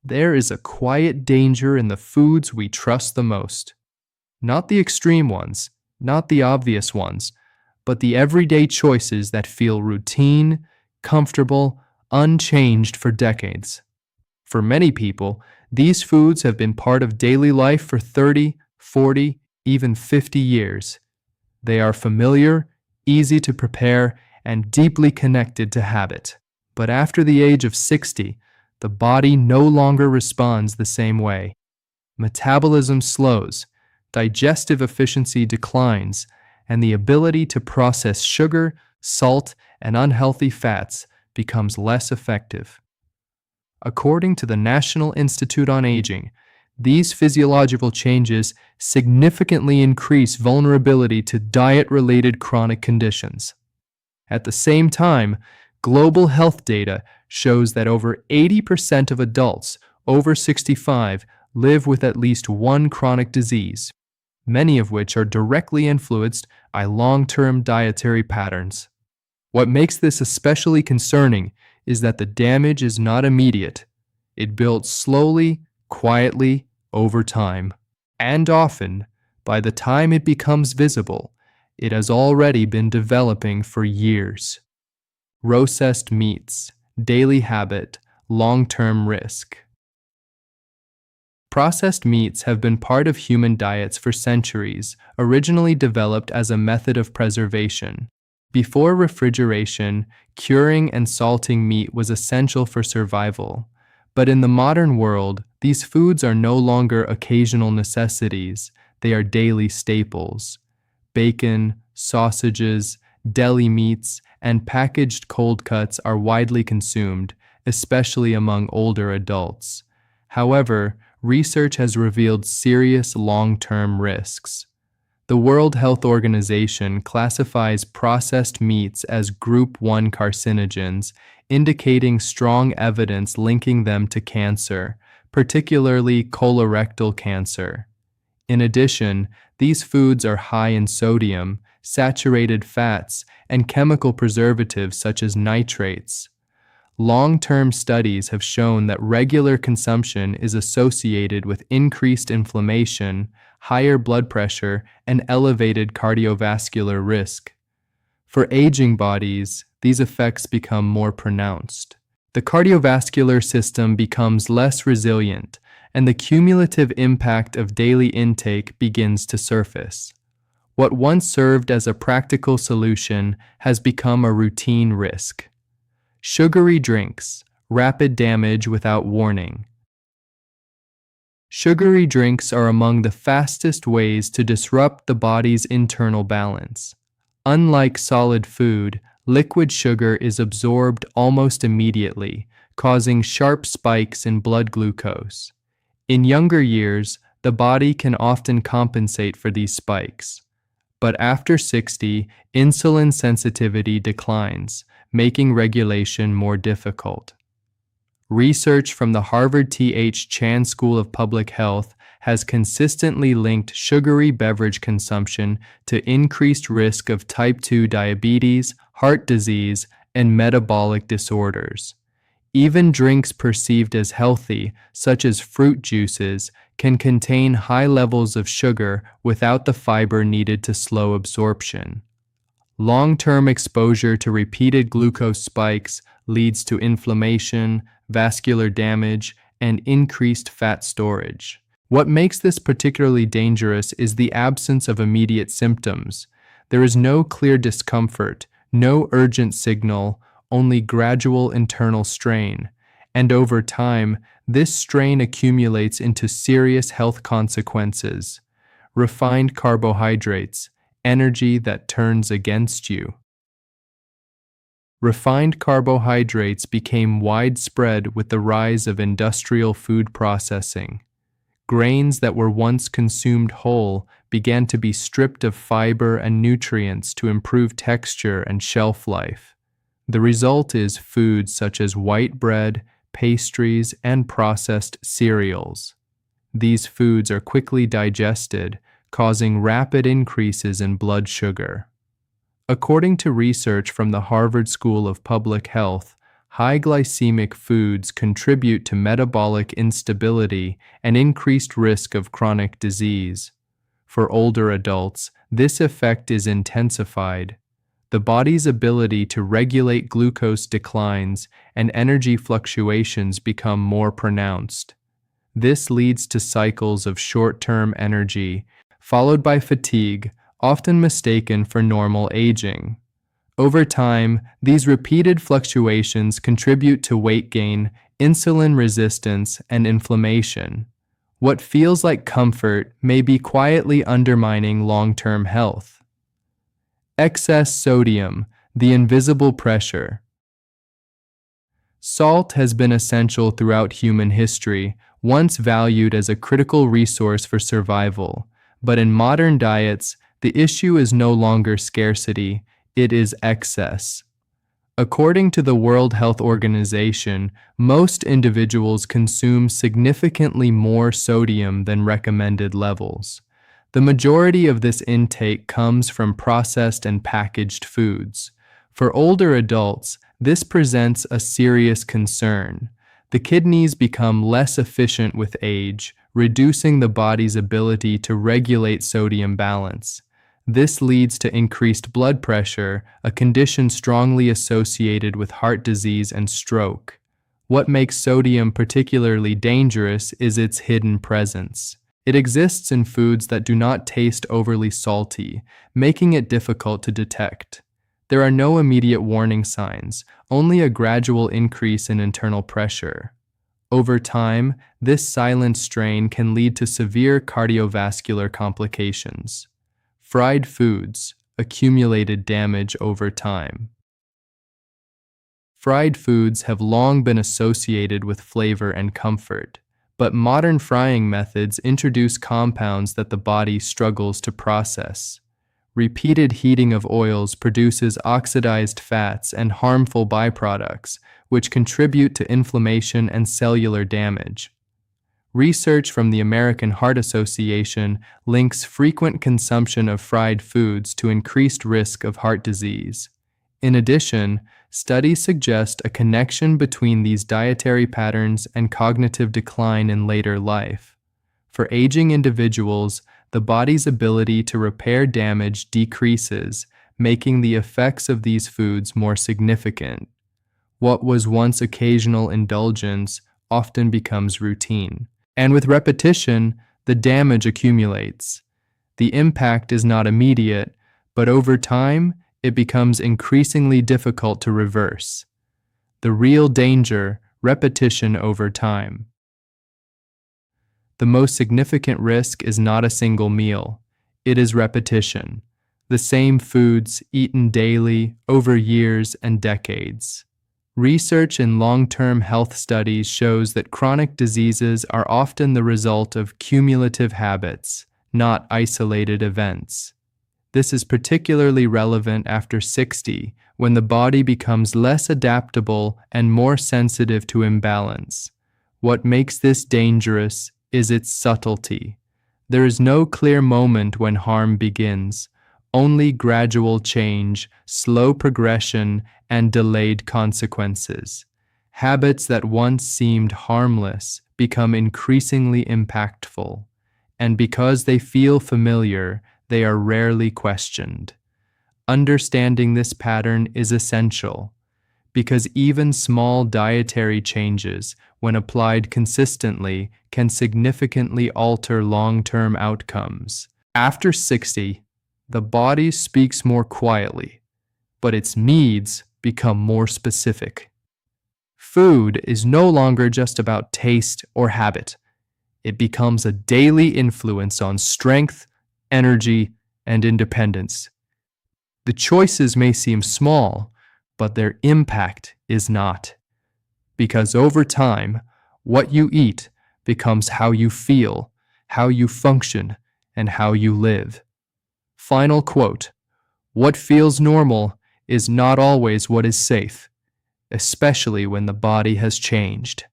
There is a quiet danger in the foods we trust the most. Not the extreme ones, not the obvious ones, but the everyday choices that feel routine, comfortable, unchanged for decades. For many people, these foods have been part of daily life for 30, 40, even 50 years. They are familiar, easy to prepare, and deeply connected to habit. But after the age of 60, the body no longer responds the same way. Metabolism slows, digestive efficiency declines, and the ability to process sugar, salt, and unhealthy fats becomes less effective. According to the National Institute on Aging, these physiological changes significantly increase vulnerability to diet-related chronic conditions. At the same time, global health data shows that over 80% of adults over 65 live with at least one chronic disease, many of which are directly influenced by long-term dietary patterns. What makes this especially concerning is that the damage is not immediate. It builds slowly, quietly, over time. And often, by the time it becomes visible, it has already been developing for years. Processed meats, daily habit, long-term risk. Processed meats have been part of human diets for centuries, originally developed as a method of preservation. Before refrigeration, curing and salting meat was essential for survival. But in the modern world, these foods are no longer occasional necessities, they are daily staples. Bacon, sausages, deli meats, and packaged cold cuts are widely consumed, especially among older adults. However, research has revealed serious long-term risks. The World Health Organization classifies processed meats as Group 1 carcinogens, indicating strong evidence linking them to cancer, particularly colorectal cancer. In addition, these foods are high in sodium, saturated fats, and chemical preservatives such as nitrates. Long-term studies have shown that regular consumption is associated with increased inflammation, higher blood pressure, and elevated cardiovascular risk. For aging bodies, these effects become more pronounced. The cardiovascular system becomes less resilient, and the cumulative impact of daily intake begins to surface. What once served as a practical solution has become a routine risk. Sugary drinks, rapid damage without warning. Sugary drinks are among the fastest ways to disrupt the body's internal balance. Unlike solid food, liquid sugar is absorbed almost immediately, causing sharp spikes in blood glucose. In younger years, the body can often compensate for these spikes. But after 60, insulin sensitivity declines, making regulation more difficult. Research from the Harvard T.H. Chan School of Public Health has consistently linked sugary beverage consumption to increased risk of type 2 diabetes, heart disease, and metabolic disorders. Even drinks perceived as healthy, such as fruit juices, can contain high levels of sugar without the fiber needed to slow absorption. Long-term exposure to repeated glucose spikes leads to inflammation, vascular damage, and increased fat storage. What makes this particularly dangerous is the absence of immediate symptoms. There is no clear discomfort, no urgent signal, only gradual internal strain. And over time, this strain accumulates into serious health consequences. Refined carbohydrates, energy that turns against you. Refined carbohydrates became widespread with the rise of industrial food processing. Grains that were once consumed whole began to be stripped of fiber and nutrients to improve texture and shelf life. The result is foods such as white bread, pastries, and processed cereals. These foods are quickly digested, causing rapid increases in blood sugar. According to research from the Harvard School of Public Health, High glycemic foods contribute to metabolic instability and increased risk of chronic disease. For older adults, this effect is intensified. The body's ability to regulate glucose declines and energy fluctuations become more pronounced. This leads to cycles of short-term energy, followed by fatigue, often mistaken for normal aging. Over time, these repeated fluctuations contribute to weight gain, insulin resistance, and inflammation. What feels like comfort may be quietly undermining long-term health. Excess sodium, the invisible pressure. Salt has been essential throughout human history, once valued as a critical resource for survival. But in modern diets, the issue is no longer scarcity, it is excess. According to the World Health Organization, most individuals consume significantly more sodium than recommended levels. The majority of this intake comes from processed and packaged foods. For older adults, this presents a serious concern. The kidneys become less efficient with age, reducing the body's ability to regulate sodium balance. This leads to increased blood pressure, a condition strongly associated with heart disease and stroke. What makes sodium particularly dangerous is its hidden presence. It exists in foods that do not taste overly salty, making it difficult to detect. There are no immediate warning signs, only a gradual increase in internal pressure. Over time, this silent strain can lead to severe cardiovascular complications. Fried foods, accumulated damage over time. Fried foods have long been associated with flavor and comfort, but modern frying methods introduce compounds that the body struggles to process. Repeated heating of oils produces oxidized fats and harmful byproducts, which contribute to inflammation and cellular damage. Research from the American Heart Association links frequent consumption of fried foods to increased risk of heart disease. In addition, studies suggest a connection between these dietary patterns and cognitive decline in later life. For aging individuals, the body's ability to repair damage decreases, making the effects of these foods more significant. What was once occasional indulgence often becomes routine. And with repetition, the damage accumulates. The impact is not immediate, but over time, it becomes increasingly difficult to reverse. The real danger, repetition over time. The most significant risk is not a single meal. It is repetition. The same foods eaten daily over years and decades. Research in long-term health studies shows that chronic diseases are often the result of cumulative habits, not isolated events. This is particularly relevant after 60, when the body becomes less adaptable and more sensitive to imbalance. What makes this dangerous is its subtlety. There is no clear moment when harm begins, only gradual change, slow progression, and delayed consequences. Habits that once seemed harmless become increasingly impactful, and because they feel familiar, they are rarely questioned. Understanding this pattern is essential, because even small dietary changes, when applied consistently, can significantly alter long-term outcomes. After 60, the body speaks more quietly, but its needs become more specific. Food is no longer just about taste or habit. It becomes a daily influence on strength, energy, and independence. The choices may seem small, but their impact is not. Because over time, what you eat becomes how you feel, how you function, and how you live. Final quote: "What feels normal is not always what is safe, especially when the body has changed."